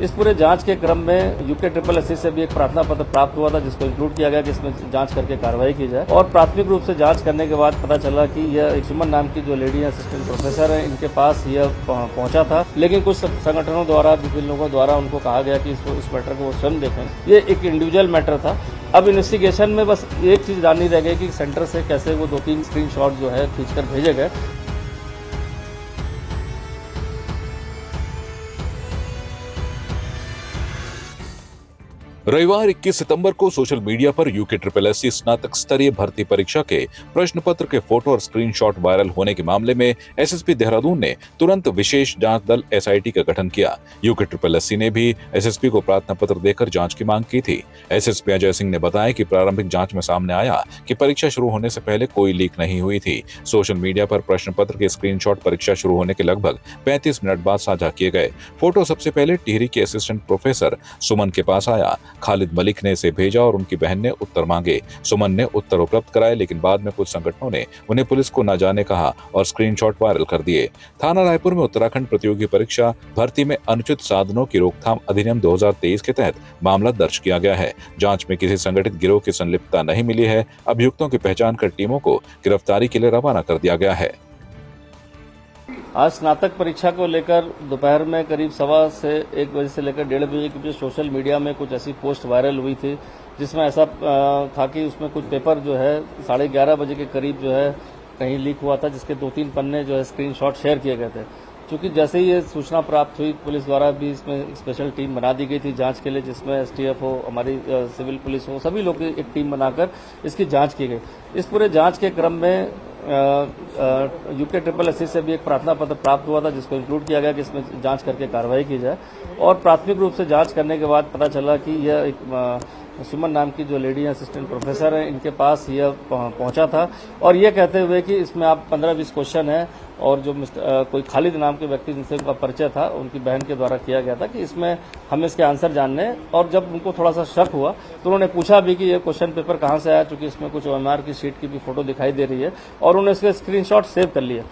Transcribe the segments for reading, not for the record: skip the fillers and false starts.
इस पूरे जांच के क्रम में यूके ट्रिपल एससी से भी एक प्रार्थना पत्र प्राप्त हुआ था, जिसको इंक्लूड किया गया कि इसमें जांच करके कार्रवाई की जाए। और प्राथमिक रूप से जांच करने के बाद पता चला कि यह एक सुमन नाम की जो लेडी असिस्टेंट प्रोफेसर है, इनके पास यह पहुंचा था, लेकिन कुछ संगठनों द्वारा, विभिन्न लोगों द्वारा उनको कहा गया कि इस मैटर को वो स्वयं देखें। ये एक इंडिविजुअल मैटर था। अब इन्वेस्टिगेशन में बस एक चीज जाननी रह गई कि सेंटर से कैसे वो 2-3 स्क्रीनशॉट जो है खींचकर भेजे गए। रविवार 21 सितंबर को सोशल मीडिया पर यूके ट्रिपल एससी स्नातक स्तरीय भर्ती परीक्षा के प्रश्न पत्र के फोटो और स्क्रीनशॉट वायरल होने के मामले में एसएसपी देहरादून ने तुरंत विशेष जांच दल एसआईटी का गठन किया। यूके ट्रिपल एससी ने भी एसएसपी को प्रार्थना पत्र देकर जांच की मांग की थी। एसएसपी अजय सिंह ने बताया कि प्रारंभिक जांच में सामने आया कि परीक्षा शुरू होने से पहले कोई लीक नहीं हुई थी। सोशल मीडिया पर प्रश्न पत्र के स्क्रीनशॉट परीक्षा शुरू होने के लगभग 35 मिनट बाद साझा किए गए। फोटो सबसे पहले टिहरी के असिस्टेंट प्रोफेसर सुमन के पास आया। खालिद मलिक ने इसे भेजा और उनकी बहन ने उत्तर मांगे। सुमन ने उत्तर उपलब्ध कराए, लेकिन बाद में कुछ संगठनों ने उन्हें पुलिस को न जाने कहा और स्क्रीनशॉट वायरल कर दिए। थाना रायपुर में उत्तराखंड प्रतियोगी परीक्षा भर्ती में अनुचित साधनों की रोकथाम अधिनियम 2023 के तहत मामला दर्ज किया गया है। जांच में किसी संगठित गिरोह की संलिप्तता नहीं मिली है। अभियुक्तों की पहचान कर टीमों को गिरफ्तारी के लिए रवाना कर दिया गया है। आज स्नातक परीक्षा को लेकर दोपहर में करीब 1:15 से 1 बजे से लेकर 1:30 बजे के बीच सोशल मीडिया में कुछ ऐसी पोस्ट वायरल हुई थी, जिसमें ऐसा था कि उसमें कुछ पेपर जो है 11:30 बजे के करीब जो है कहीं लीक हुआ था, जिसके 2-3 पन्ने जो है स्क्रीनशॉट शेयर किए गए थे। क्योंकि जैसे ही ये सूचना प्राप्त हुई, पुलिस द्वारा भी इसमें एक स्पेशल टीम बना दी गई थी जांच के लिए, जिसमें एसटीएफ हो, हमारी सिविल पुलिस हो, सभी लोग एक टीम बनाकर इसकी जांच की गई। इस पूरे जांच के क्रम में यूके ट्रिपल एससी से भी एक प्रार्थना पत्र प्राप्त हुआ था, जिसको इंक्लूड किया गया कि इसमें जांच करके कार्रवाई की जाए। और प्राथमिक रूप से जांच करने के बाद पता चला कि यह एक सुमन नाम की जो लेडी असिस्टेंट प्रोफेसर है, इनके पास यह पहुंचा था और ये कहते हुए कि इसमें आप 15-20 क्वेश्चन है, और जो कोई खालिद नाम के व्यक्ति जिनसे उनका परिचय था, उनकी बहन के द्वारा किया गया था कि इसमें हमें इसके आंसर जानने हैं। और जब उनको थोड़ा सा शक हुआ तो उन्होंने पूछा भी कि ये क्वेश्चन पेपर कहाँ से आया, चूंकि इसमें कुछ ओएमआर की शीट की भी फोटो दिखाई दे रही है, और उन्होंने इसके स्क्रीनशॉट सेव कर लिए।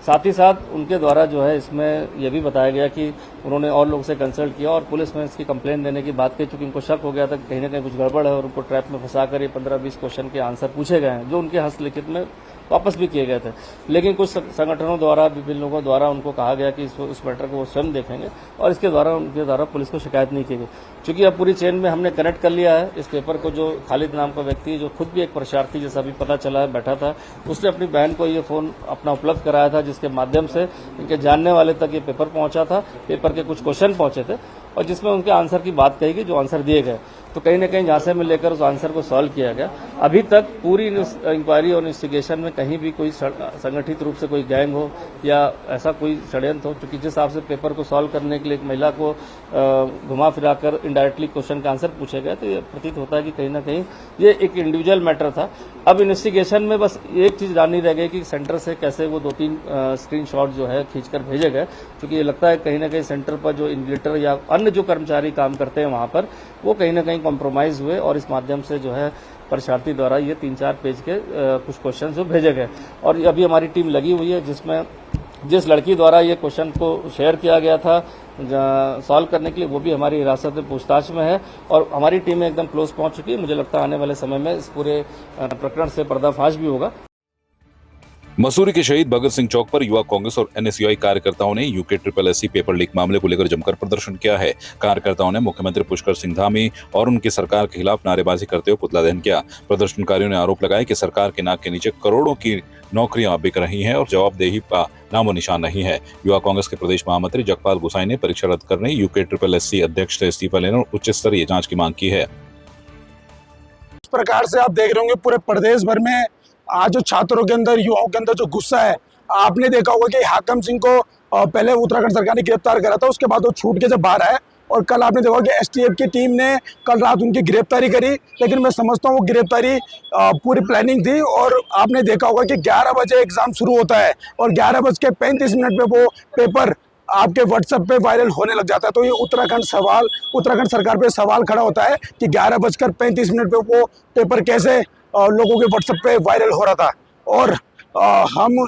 साथ ही साथ उनके द्वारा जो है इसमें यह भी बताया गया कि उन्होंने और लोगों से कंसल्ट किया और पुलिस में इसकी कंप्लेंट देने की बात की, चूंकि उनको शक हो गया था कि कहीं ना कहीं कुछ गड़बड़ है, और उनको ट्रैप में फंसाकर ये 15-20 क्वेश्चन के आंसर पूछे गए हैं, जो उनके हस्तलिखित में वापस भी किए गए थे। लेकिन कुछ संगठनों द्वारा, विभिन्न लोगों द्वारा उनको कहा गया कि इस मैटर को वो स्वयं देखेंगे, और इसके द्वारा उनके द्वारा पुलिस को शिकायत नहीं की गई। चूंकि अब पूरी चेन में हमने कनेक्ट कर लिया है इस पेपर को, जो खालिद नाम का व्यक्ति, जो खुद भी एक परीक्षार्थी जैसा अभी पता चला है बैठा था, उसने अपनी बहन को ये फोन अपना उपलब्ध कराया था, जिसके माध्यम से इनके जानने वाले तक ये पेपर पहुंचा था। पेपर के कुछ क्वेश्चन पहुंचे थे और जिसमें उनके आंसर की बात कही गई, जो आंसर दिए गए। तो कहीं ना कहीं झांसे में लेकर उस आंसर को सॉल्व किया गया। अभी तक पूरी इंक्वायरी और इन्वेस्टिगेशन में कहीं भी कोई संगठित रूप से कोई गैंग हो या ऐसा कोई षड्यंत्र हो, क्योंकि जिस हिसाब से पेपर को सॉल्व करने के लिए एक महिला को घुमा फिराकर इनडायरेक्टली क्वेश्चन का आंसर पूछे गए, तो ये प्रतीत होता है कि कहीं ना कहीं ये एक इंडिविजुअल मैटर था। अब इन्वेस्टिगेशन में बस एक चीज जाननी रह गई कि सेंटर से कैसे वो 2-3 स्क्रीनशॉट जो है खींचकर भेजे गए, क्योंकि ये लगता है कहीं ना कहीं सेंटर पर जो इन्विजिलेटर या अन्य जो कर्मचारी काम करते हैं वहां पर, वो कहीं ना कहीं कॉम्प्रोमाइज हुए और इस माध्यम से जो है परीक्षार्थी द्वारा ये 3-4 पेज के कुछ क्वेश्चन जो भेजे गए। और अभी हमारी टीम लगी हुई है, जिसमें जिस लड़की द्वारा ये क्वेश्चन को शेयर किया गया था सॉल्व करने के लिए, वो भी हमारी हिरासत में पूछताछ में है और हमारी टीम एकदम क्लोज पहुंच चुकी है। मुझे लगता है आने वाले समय में इस पूरे प्रकरण से पर्दाफाश भी होगा। मसूरी के शहीद भगत सिंह चौक पर युवा कांग्रेस और एनएसयूआई कार्यकर्ताओं ने UK triple SC paper leak मामले को लेकर जमकर प्रदर्शन किया है। कार्यकर्ताओं ने मुख्यमंत्री पुष्कर सिंह धामी और उनकी सरकार के खिलाफ नारेबाजी करते हुए पुतला दहन किया। प्रदर्शनकारियों ने आरोप लगाया कि सरकार के नाक के नीचे करोड़ों की नौकरियां बिक रही हैं और जवाबदेही का नामो निशान नहीं है। युवा कांग्रेस के प्रदेश महामंत्री जगपाल गुसाई ने परीक्षा रद्द करने यूके ट्रिपल एससी अध्यक्ष से इस्तीफा लेने और उच्च स्तरीय जांच की मांग की है। इस प्रकार से आप देख रहे होंगे पूरे प्रदेश भर में आज जो छात्रों के अंदर, युवाओं के अंदर जो गुस्सा है, आपने देखा होगा कि हाकम सिंह को पहले उत्तराखंड सरकार ने गिरफ्तार करा था, उसके बाद वो छूट के जब बाहर आए, और कल आपने देखा कि एसटीएफ की टीम ने कल रात उनकी गिरफ्तारी करी। लेकिन मैं समझता हूँ वो गिरफ्तारी पूरी प्लानिंग थी। और आपने देखा होगा कि 11 बजे एग्जाम शुरू होता है और 11:35 पे वो पेपर आपके व्हाट्सएप पे वायरल होने लग जाता है। तो ये उत्तराखंड सरकार पे सवाल खड़ा होता है कि 11:35 पे वो पेपर कैसे लोगों के व्हाट्सएप पे वायरल हो रहा था। और हम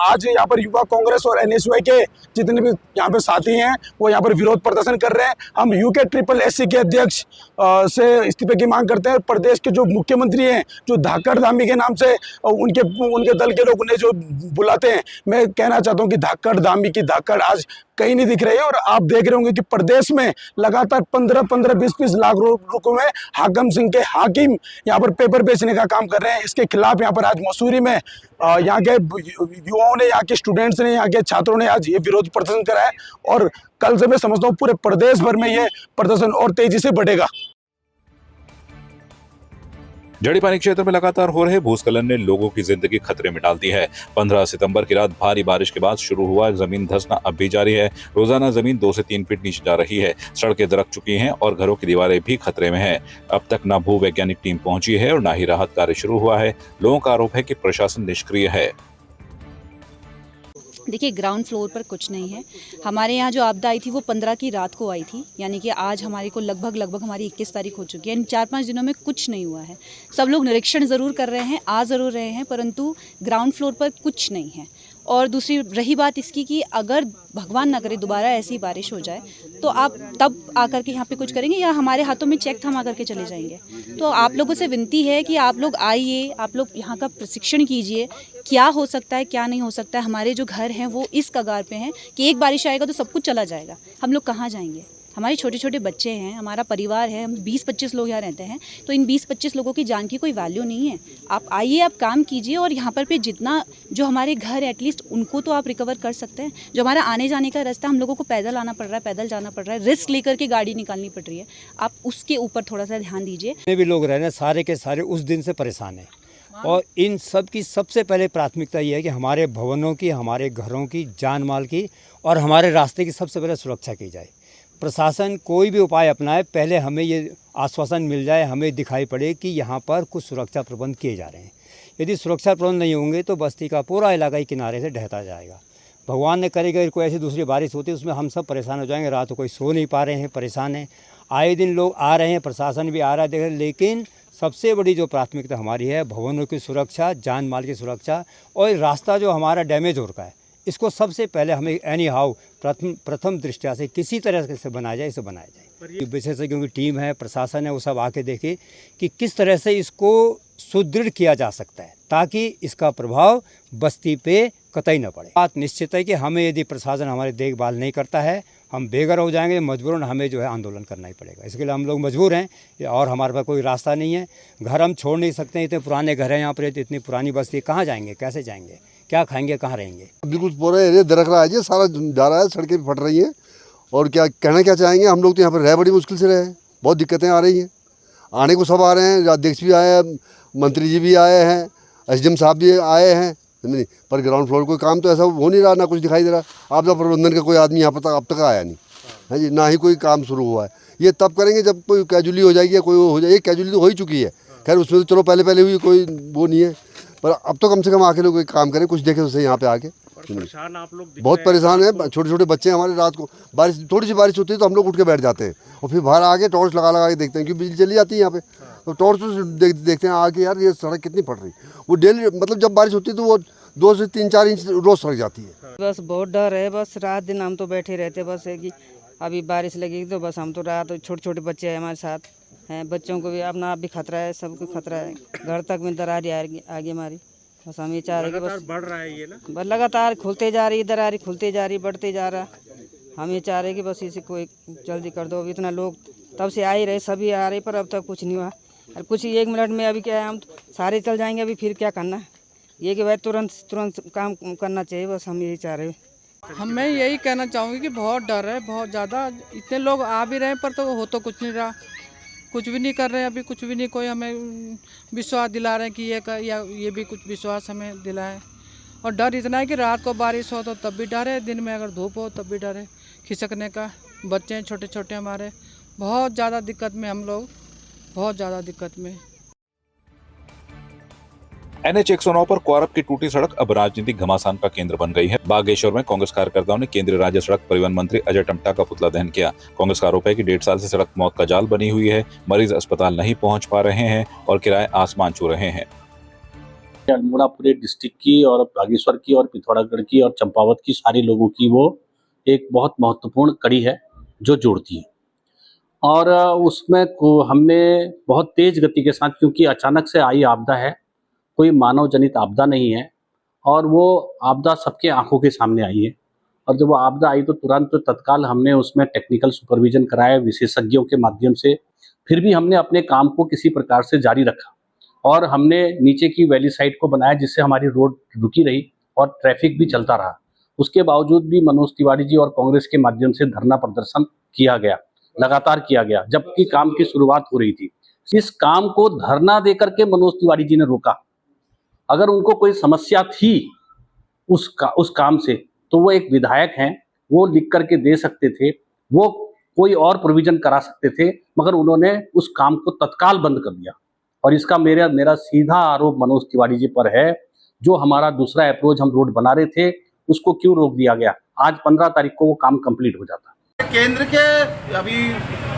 आज यहाँ पर युवा कांग्रेस और एनएसयूआई के जितने भी यहाँ पे साथी हैं वो यहाँ पर विरोध प्रदर्शन कर रहे हैं। हम यूके ट्रिपल एससी के अध्यक्ष से इस्तीफे की मांग करते हैं। प्रदेश के जो मुख्यमंत्री हैं, जो धाकड़ धामी के नाम से उनके दल के लोग उन्हें जो बुलाते हैं, मैं कहना चाहता हूँ कि धाकड़ धामी की धाकड़ आज कहीं नहीं दिख रही है। और आप देख रहे होंगे कि प्रदेश में लगातार 15-15, 20-20 लाख रुपए में हाकम सिंह के हाकिम यहाँ पर पेपर बेचने का काम कर रहे हैं। इसके खिलाफ यहाँ पर आज मसूरी में यहाँ के युवाओं ने, यहाँ के स्टूडेंट्स ने, यहाँ के छात्रों ने आज ये विरोध प्रदर्शन करा है। और कल से मैं समझता हूँ पूरे प्रदेश भर में ये प्रदर्शन और तेजी से बढ़ेगा। जड़ीपानी क्षेत्र में लगातार हो रहे भूस्खलन ने लोगों की जिंदगी खतरे में डाल दी है। 15 सितंबर की रात भारी बारिश के बाद शुरू हुआ जमीन धंसना अब भी जारी है। रोजाना जमीन 2 से 3 फीट नीचे जा रही है। सड़कें दरक चुकी हैं और घरों की दीवारें भी खतरे में हैं। अब तक न भू वैज्ञानिक टीम पहुंची है और न ही राहत कार्य शुरू हुआ है। लोगों का आरोप है कि प्रशासन निष्क्रिय है। देखिए, ग्राउंड फ्लोर पर कुछ नहीं है। हमारे यहाँ जो आपदा आई थी वो 15 की रात को आई थी, यानी कि आज हमारे को लगभग हमारी 21 तारीख हो चुकी है। इन 4-5 दिनों में कुछ नहीं हुआ है। सब लोग निरीक्षण ज़रूर कर रहे हैं, आ ज़रूर रहे हैं, परंतु ग्राउंड फ्लोर पर कुछ नहीं है। और दूसरी रही बात इसकी कि अगर भगवान ना करे दोबारा ऐसी बारिश हो जाए तो आप तब आकर के यहाँ पे कुछ करेंगे या हमारे हाथों में चेक थमा करके चले जाएंगे। तो आप लोगों से विनती है कि आप लोग आइए, आप लोग यहाँ का प्रशिक्षण कीजिए, क्या हो सकता है क्या नहीं हो सकता है। हमारे जो घर हैं वो इस कगार पे हैं कि एक बारिश आएगा तो सब कुछ चला जाएगा। हम लोग कहाँ जाएंगे? हमारे छोटे छोटे बच्चे हैं, हमारा परिवार है, हम 20-25 लोग यहाँ रहते हैं। तो इन 20-25 लोगों की जान की कोई वैल्यू नहीं है। आप आइए, आप काम कीजिए और यहाँ पर जितना जो हमारे घर है एटलीस्ट उनको तो आप रिकवर कर सकते हैं। जो हमारा आने जाने का रास्ता हम लोगों को पैदल आना पड़ रहा है, पैदल जाना पड़ रहा है, रिस्क लेकर के गाड़ी निकालनी पड़ रही है, आप उसके ऊपर थोड़ा सा ध्यान दीजिए। जितने भी लोग रह रहे हैं सारे के सारे उस दिन से परेशान हैं और इन सब की सबसे पहले प्राथमिकता ये है कि हमारे भवनों की, हमारे घरों की, जान माल की और हमारे रास्ते की सबसे पहले सुरक्षा की जाए। प्रशासन कोई भी उपाय अपनाए, पहले हमें ये आश्वासन मिल जाए, हमें दिखाई पड़े कि यहाँ पर कुछ सुरक्षा प्रबंध किए जा रहे हैं। यदि सुरक्षा प्रबंध नहीं होंगे तो बस्ती का पूरा इलाका ही किनारे से ढहता जाएगा। भगवान ने करेगा कोई ऐसी दूसरी बारिश होती है उसमें हम सब परेशान हो जाएंगे। रात को कोई सो नहीं पा रहे हैं, परेशान हैं। आए दिन लोग आ रहे हैं, प्रशासन भी आ रहा है देख, लेकिन सबसे बड़ी जो प्राथमिकता हमारी है भवनों की सुरक्षा, जान माल की सुरक्षा और रास्ता जो हमारा डैमेज हो रखा है इसको सबसे पहले हमें एनी हाउ प्रथम दृष्टया से किसी तरह से बनाया जाए, इसे बनाया जाए। विशेषज्ञों की टीम है, प्रशासन है, वो सब आके देखे कि किस तरह से इसको सुदृढ़ किया जा सकता है ताकि इसका प्रभाव बस्ती पे कतई न पड़े। बात निश्चित है कि हमें यदि प्रशासन हमारी देखभाल नहीं करता है हम बेघर हो जाएंगे, मजबूरन हमें जो है आंदोलन करना ही पड़ेगा। इसके लिए हम लोग मजबूर हैं और हमारे पास कोई रास्ता नहीं है। घर हम छोड़ नहीं सकते, इतने पुराने घर हैं यहाँ पर, इतनी पुरानी बस्ती, कहाँ जाएंगे, कैसे जाएंगे, क्या खाएंगे, कहाँ रहेंगे। बिल्कुल पूरा एरिया दरक रहा है जी, सारा जा रहा है, सड़कें भी फट रही हैं और क्या कहना क्या चाहेंगे। हम लोग तो यहाँ पर रह बड़ी मुश्किल से रहे, बहुत दिक्कतें आ रही हैं। आने को सब आ रहे हैं, अध्यक्ष भी आए हैं, मंत्री जी भी आए हैं, एसडीएम साहब भी आए हैं, नहीं, पर ग्राउंड फ्लोर कोई काम तो ऐसा हो नहीं रहा, ना कुछ दिखाई दे रहा। आपदा प्रबंधन का कोई आदमी यहाँ पर अब तक आया नहीं है जी, ना ही कोई काम शुरू हुआ है। ये तब करेंगे जब कोई कैजुअली हो जाएगी या कोई हो जाएगी। कैजुअली तो हो ही चुकी है, खैर उसमें तो चलो पहले हुई, कोई वो नहीं है, पर अब तो कम से कम आके लोग कोई काम करें, कुछ देखें उससे यहाँ पे आके। परेशान आप लोग बहुत परेशान है, छोटे छोटे बच्चे हमारे, रात को बारिश, थोड़ी सी बारिश होती है तो हम लोग उठ के बैठ जाते हैं और फिर बाहर आके टॉर्च लगा के देखते हैं क्योंकि बिजली चली जाती है यहाँ पे, तो टॉर्च देखते हैं आके यार ये सड़क कितनी फट रही। वो डेली मतलब जब बारिश होती है तो वो 2 से 3-4 इंच रोज सड़क जाती है। बस बहुत डर है, बस रात दिन हम तो बैठे रहते, बस है कि अभी बारिश लगेगी तो बस हम तो रात, छोटे छोटे बच्चे हैं हमारे साथ हैं, बच्चों को भी अपना आप भी खतरा है, सबको खतरा है, घर तक में दरार आगे हमारी। बस हम ये चाह रहे हैं कि बस बढ़ रहा है ये ना, बस लगातार खुलते जा रही, दरारी खुलते जा रही, बढ़ते जा रहा। हम ये चाह रहे हैं कि बस इसे कोई जल्दी कर दो। इतना लोग तब से आ ही रहे, सभी आ रहे, पर अब तक कुछ नहीं हुआ। और कुछ 1 मिनट में अभी क्या है, हम सारे चल जाएंगे, अभी फिर क्या करना है ये कि भाई तुरंत काम करना चाहिए, बस हम यही चाह रहे हैं। मैं यही कहना चाहूँगी कि बहुत डर है, बहुत ज़्यादा। इतने लोग आ भी रहे हैं पर तो हो तो कुछ नहीं रहा, कुछ भी नहीं कर रहे हैं अभी, कुछ भी नहीं। कोई हमें विश्वास दिला रहे हैं कि ये भी कुछ विश्वास हमें दिलाएं। और डर इतना है कि रात को बारिश हो तो तब भी डर है, दिन में अगर धूप हो तब भी डर है खिसकने का। बच्चे हैं छोटे छोटे हमारे, बहुत ज़्यादा दिक्कत में हम लोग, बहुत ज़्यादा दिक्कत में। NH 109 पर कोरब की टूटी सड़क अब राजनीतिक घमासान का केंद्र बन गई है। बागेश्वर में कांग्रेस कार्यकर्ताओं ने केंद्रीय राज्य सड़क परिवहन मंत्री अजय टम्टा का पुतला दहन किया। कांग्रेस का आरोप है कि 1.5 साल से सड़क मौत का जाल बनी हुई है, मरीज अस्पताल नहीं पहुंच पा रहे हैं और किराए आसमान छू रहे हैं। अल्मोड़ा पूरे डिस्ट्रिक्ट की और बागेश्वर की और पिथौरागढ़ की और चंपावत की सारे लोगों की वो एक बहुत महत्वपूर्ण कड़ी है जो जोड़ती है। और उसमें हमने बहुत तेज गति के साथ, क्योंकि अचानक से आई आपदा है, कोई मानव जनित आपदा नहीं है, और वो आपदा सबके आंखों के सामने आई है। और जब वो आपदा आई तो तुरंत तत्काल हमने उसमें टेक्निकल सुपरविजन कराया विशेषज्ञों के माध्यम से। फिर भी हमने अपने काम को किसी प्रकार से जारी रखा और हमने नीचे की वैली साइड को बनाया, जिससे हमारी रोड रुकी रही और ट्रैफिक भी चलता रहा। उसके बावजूद भी मनोज तिवारी जी और कांग्रेस के माध्यम से धरना प्रदर्शन किया गया, लगातार किया गया, जबकि काम की शुरुआत हो रही थी। इस काम को धरना देकर के मनोज तिवारी जी ने रोका। अगर उनको कोई समस्या थी उस काम से, तो वो एक विधायक हैं, वो लिख करके दे सकते थे, वो कोई और प्रोविजन करा सकते थे, मगर उन्होंने उस काम को तत्काल बंद कर दिया। और इसका मेरा सीधा आरोप मनोज तिवारी जी पर है। जो हमारा दूसरा अप्रोच हम रोड बना रहे थे, उसको क्यों रोक दिया गया? आज 15 तारीख को वो काम कंप्लीट हो जाता। केंद्र के अभी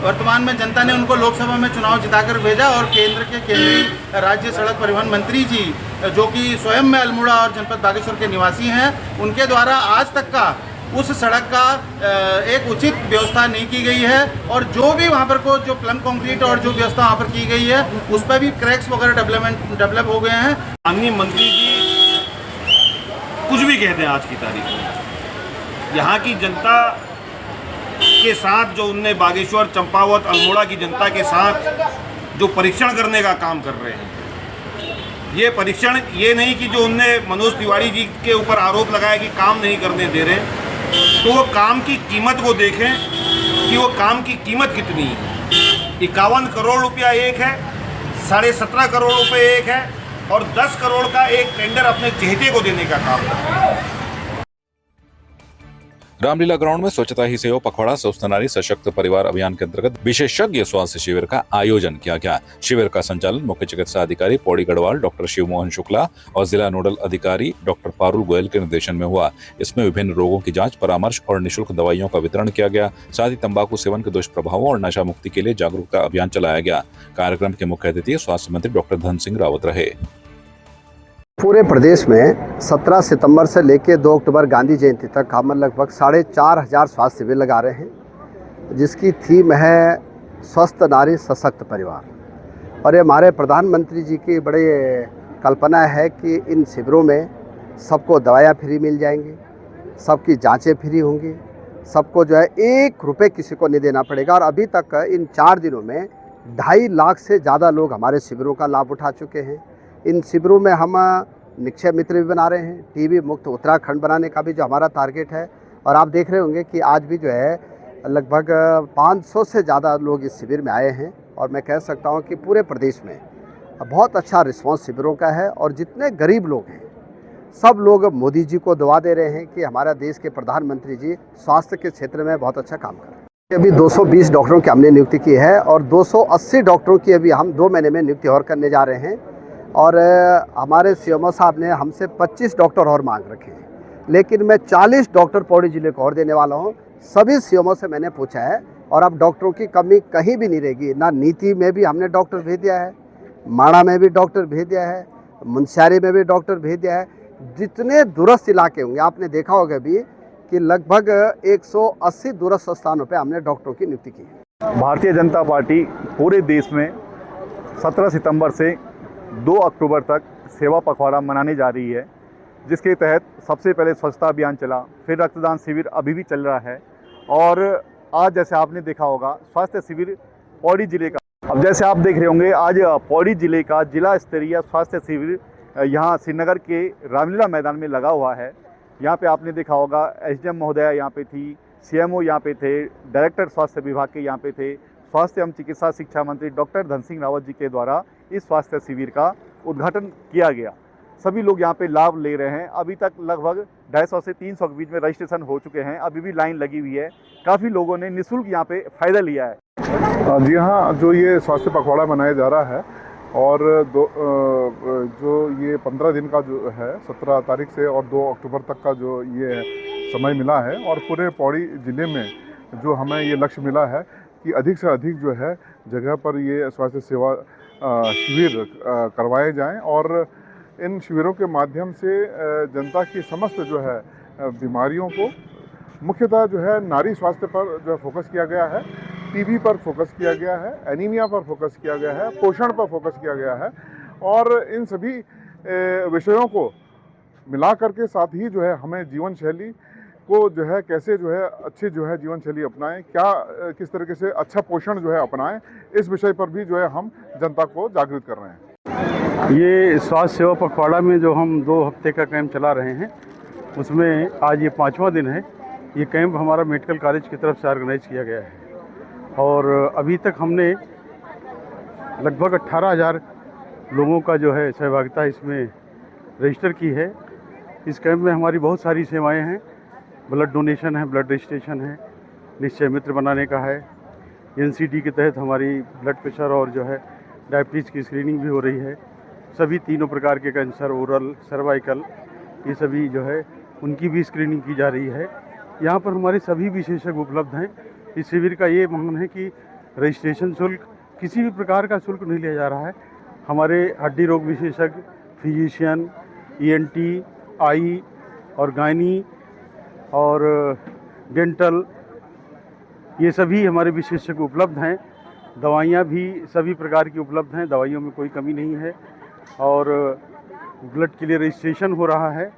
वर्तमान में जनता ने उनको लोकसभा में चुनाव जिताकर भेजा, और केंद्र के केंद्रीय राज्य सड़क परिवहन मंत्री जी, जो कि स्वयं में अल्मोड़ा और जनपद बागेश्वर के निवासी हैं, उनके द्वारा आज तक का उस सड़क का एक उचित व्यवस्था नहीं की गई है। और जो भी वहाँ पर को जो प्लम कंक्रीट और जो व्यवस्था वहाँ पर की गई है, उस पर भी क्रैक्स वगैरह डेवलप हो गए हैं। माननीय मंत्री जी कुछ भी कहते हैं आज की तारीख में, यहाँ की जनता के साथ जो उनने बागेश्वर, चंपावत, अल्मोड़ा की जनता के साथ जो परीक्षण करने का काम कर रहे हैं, ये परीक्षण ये नहीं कि जो उनने मनोज तिवारी जी के ऊपर आरोप लगाया कि काम नहीं करने दे रहे, तो वो काम की कीमत को देखें कि वो काम की कीमत कितनी है। 51 करोड़ रुपया एक है, 17.5 करोड़ रुपये एक है, और 10 करोड़ का एक टेंडर अपने चहेते को देने का काम कर रहे हैं। रामलीला ग्राउंड में स्वच्छता ही सेवा पखवाड़ा स्वस्थ नारी सशक्त परिवार अभियान के अंतर्गत विशेषज्ञ स्वास्थ्य शिविर का आयोजन किया गया। शिविर का संचालन मुख्य चिकित्सा अधिकारी पौड़ी गढ़वाल डॉक्टर शिव मोहन शुक्ला और जिला नोडल अधिकारी डॉक्टर पारुल गोयल के निर्देशन में हुआ। इसमें विभिन्न रोगों की जांच, परामर्श और निःशुल्क दवाइयों का वितरण किया गया। साथ ही तंबाकू सेवन के दुष्प्रभावों और नशा मुक्ति के लिए जागरूकता अभियान चलाया गया। कार्यक्रम के मुख्य अतिथि स्वास्थ्य मंत्री डॉक्टर धन सिंह रावत रहे। पूरे प्रदेश में 17 सितंबर से लेकर 2 अक्टूबर गांधी जयंती तक हम लगभग 4,500 स्वास्थ्य शिविर लगा रहे हैं, जिसकी थीम है स्वस्थ नारी सशक्त परिवार। और ये हमारे प्रधानमंत्री जी की बड़ी कल्पना है कि इन शिविरों में सबको दवाइयाँ फ्री मिल जाएंगी, सबकी जांचें फ्री होंगी, सबको जो है 1 रुपये किसी को नहीं देना पड़ेगा। और अभी तक इन 4 दिनों में 2.5 लाख से ज़्यादा लोग हमारे शिविरों का लाभ उठा चुके हैं। इन शिविरों में हम निक्षय मित्र भी बना रहे हैं, टीबी मुक्त उत्तराखंड बनाने का भी जो हमारा टारगेट है। और आप देख रहे होंगे कि आज भी जो है लगभग 500 से ज़्यादा लोग इस शिविर में आए हैं। और मैं कह सकता हूं कि पूरे प्रदेश में बहुत अच्छा रिस्पांस शिविरों का है। और जितने गरीब लोग हैं, सब लोग मोदी जी को दुआ दे रहे हैं कि हमारा देश के प्रधानमंत्री जी स्वास्थ्य के क्षेत्र में बहुत अच्छा काम कर रहे हैं। अभी 220 डॉक्टरों की हमने नियुक्ति की है, और 280 डॉक्टरों की अभी हम 2 महीने में नियुक्ति और करने जा रहे हैं। और हमारे सीएमओ साहब ने हमसे 25 डॉक्टर और मांग रखे हैं, लेकिन मैं 40 डॉक्टर पौड़ी जिले को और देने वाला हूं। सभी सीएमओ से मैंने पूछा है, और अब डॉक्टरों की कमी कहीं भी नहीं रहेगी। ना नीति में भी हमने डॉक्टर भेज दिया है, माणा में भी डॉक्टर भेज दिया है, मुनस्यारी में भी डॉक्टर भेज दिया है। जितने दूरस्थ इलाके होंगे, आपने देखा होगा भी कि लगभग 180 दूरस्थ स्थानों पर हमने डॉक्टरों की नियुक्ति की है। भारतीय जनता पार्टी पूरे देश में 17 सितंबर से 2 अक्टूबर तक सेवा पखवाड़ा मनाने जा रही है, जिसके तहत सबसे पहले स्वच्छता अभियान चला, फिर रक्तदान शिविर अभी भी चल रहा है। और आज जैसे आपने देखा होगा स्वास्थ्य शिविर पौड़ी जिले का, अब जैसे आप देख रहे होंगे आज पौड़ी जिले का जिला स्तरीय स्वास्थ्य शिविर यहाँ श्रीनगर के रामलीला मैदान में लगा हुआ है। यहाँ पे आपने देखा होगा एसडीएम महोदया यहाँ पे थी, सीएमओ यहाँ पे थे, डायरेक्टर स्वास्थ्य विभाग के यहाँ पे थे, स्वास्थ्य एवं चिकित्सा शिक्षा मंत्री डॉक्टर धन सिंह रावत जी के द्वारा इस स्वास्थ्य शिविर का उद्घाटन किया गया। सभी लोग यहाँ पे लाभ ले रहे हैं। अभी तक लगभग 250 से 300 के बीच में रजिस्ट्रेशन हो चुके हैं, अभी भी लाइन लगी हुई है। काफ़ी लोगों ने निःशुल्क यहाँ पे फ़ायदा लिया है। जी हाँ, जो ये स्वास्थ्य पखवाड़ा मनाया जा रहा है, और जो ये 15 दिन का जो है 17 तारीख से और 2 अक्टूबर तक का जो ये समय मिला है, और पूरे पौड़ी ज़िले में जो हमें ये लक्ष्य मिला है कि अधिक से अधिक जो है जगह पर ये स्वास्थ्य सेवा शिविर करवाए जाएं। और इन शिविरों के माध्यम से जनता की समस्त जो है बीमारियों को मुख्यतः जो है नारी स्वास्थ्य पर जो फोकस किया गया है, टीबी पर फोकस किया गया है, एनीमिया पर फोकस किया गया है, पोषण पर फोकस किया गया है और इन सभी विषयों को मिला करके साथ ही जो है हमें जीवन शैली को जो है कैसे जो है अच्छी जो है जीवन शैली अपनाएं, क्या किस तरीके से अच्छा पोषण जो है अपनाएं, इस विषय पर भी जो है हम जनता को जागृत कर रहे हैं। ये स्वास्थ्य सेवा पखवाड़ा में जो हम 2 हफ्ते का कैंप चला रहे हैं उसमें आज ये 5वां दिन है। ये कैंप हमारा मेडिकल कॉलेज की तरफ से ऑर्गेनाइज किया गया है और अभी तक हमने लगभग 18,000 लोगों का जो है सहभागिता इसमें रजिस्टर की है। इस कैंप में हमारी बहुत सारी सेवाएं हैं, ब्लड डोनेशन है, ब्लड रजिस्ट्रेशन है, निश्चय मित्र बनाने का है, एनसीडी के तहत हमारी ब्लड प्रेशर और जो है डायबिटीज़ की स्क्रीनिंग भी हो रही है। सभी तीनों प्रकार के कैंसर, ओरल, सर्वाइकल, ये सभी जो है उनकी भी स्क्रीनिंग की जा रही है। यहाँ पर हमारे सभी विशेषज्ञ उपलब्ध हैं। इस शिविर का ये मान है कि रजिस्ट्रेशन शुल्क किसी भी प्रकार का शुल्क नहीं लिया जा रहा है। हमारे हड्डी रोग विशेषज्ञ, फिजिशियन, ईएनटी, आई और गायनी और डेंटल, ये सभी हमारे विशेषज्ञ उपलब्ध हैं। दवाइयाँ भी सभी प्रकार की उपलब्ध हैं, दवाइयों में कोई कमी नहीं है और ब्लड के लिए रजिस्ट्रेशन हो रहा है।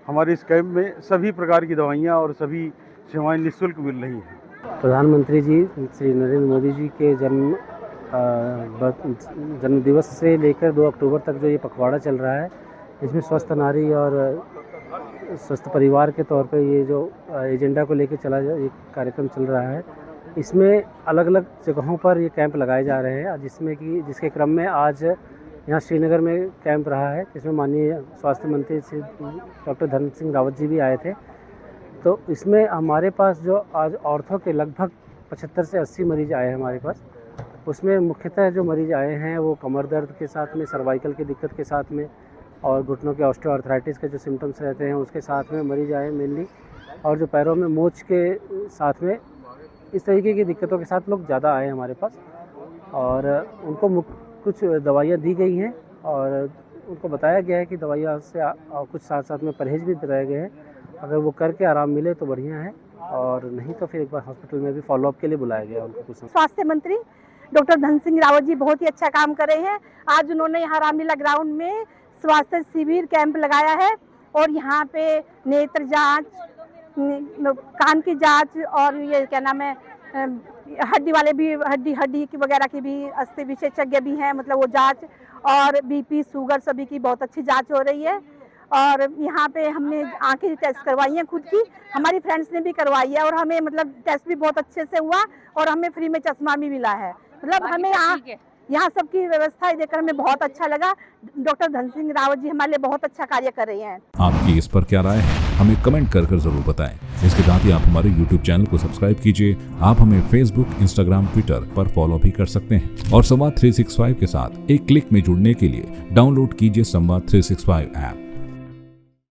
हमारे इस कैंप में सभी प्रकार की दवाइयाँ और सभी सेवाएं निःशुल्क मिल रही हैं। प्रधानमंत्री जी श्री नरेंद्र मोदी जी के जन्म दिवस से लेकर 2 अक्टूबर तक जो ये पखवाड़ा चल रहा है, इसमें स्वस्थ नारी और स्वस्थ परिवार के तौर पे ये जो एजेंडा को लेकर चला ये कार्यक्रम चल रहा है। इसमें अलग अलग जगहों पर ये कैंप लगाए जा रहे हैं, जिसके क्रम में आज यहाँ श्रीनगर में कैंप रहा है, जिसमें माननीय स्वास्थ्य मंत्री श्री डॉक्टर धन सिंह रावत जी भी आए थे। तो इसमें हमारे पास जो आज ऑर्थो के लगभग 75 से 80 मरीज आए हैं हमारे पास। उसमें मुख्यतः जो मरीज आए हैं वो कमर दर्द के साथ में, सर्वाइकल की दिक्कत के साथ में और घुटनों के ऑस्टियोआर्थराइटिस के जो सिम्टम्स रहते हैं उसके साथ में मरीज आए मेनली, और जो पैरों में मोच के साथ में इस तरीके की दिक्कतों के साथ लोग ज़्यादा आए हमारे पास। और उनको कुछ दवाइयाँ दी गई हैं और उनको बताया गया है कि दवाइयाँ से कुछ साथ साथ में परहेज़ भी कराए गए हैं। अगर वो करके आराम मिले तो बढ़िया है और नहीं तो फिर एक बार हॉस्पिटल में भी फॉलोअप के लिए बुलाया गया उनको। कुछ स्वास्थ्य मंत्री डॉक्टर धन सिंह रावत जी बहुत ही अच्छा काम कर रहे हैं। आज उन्होंने यहाँ रामलीला ग्राउंड में स्वास्थ्य शिविर कैंप लगाया है और यहाँ पे नेत्र जांच, कान की जांच और ये क्या नाम है हड्डी वाले भी, हड्डी की वगैरह की भी, अस्थि विशेषज्ञ भी हैं, मतलब वो जांच, और बीपी, शुगर सभी की बहुत अच्छी जांच हो रही है। और यहाँ पे हमने आंखें टेस्ट करवाई हैं खुद की, हमारी फ्रेंड्स ने भी करवाई है और हमें मतलब टेस्ट भी बहुत अच्छे से हुआ और हमें फ्री में चश्मा भी मिला है। मतलब हमें यहाँ सबकी व्यवस्था देखकर हमें बहुत अच्छा लगा। डॉक्टर धन सिंह रावत जी हमारे लिए बहुत अच्छा कार्य कर रही हैं। आपकी इस पर क्या राय है, हमें कमेंट कर जरूर बताएं। इसके साथ ही आप हमारे YouTube चैनल को सब्सक्राइब कीजिए। आप हमें Facebook, Instagram, Twitter पर फॉलो भी कर सकते हैं और संवाद 365 के साथ एक क्लिक में जुड़ने के लिए डाउनलोड कीजिए संवाद 365 ऐप।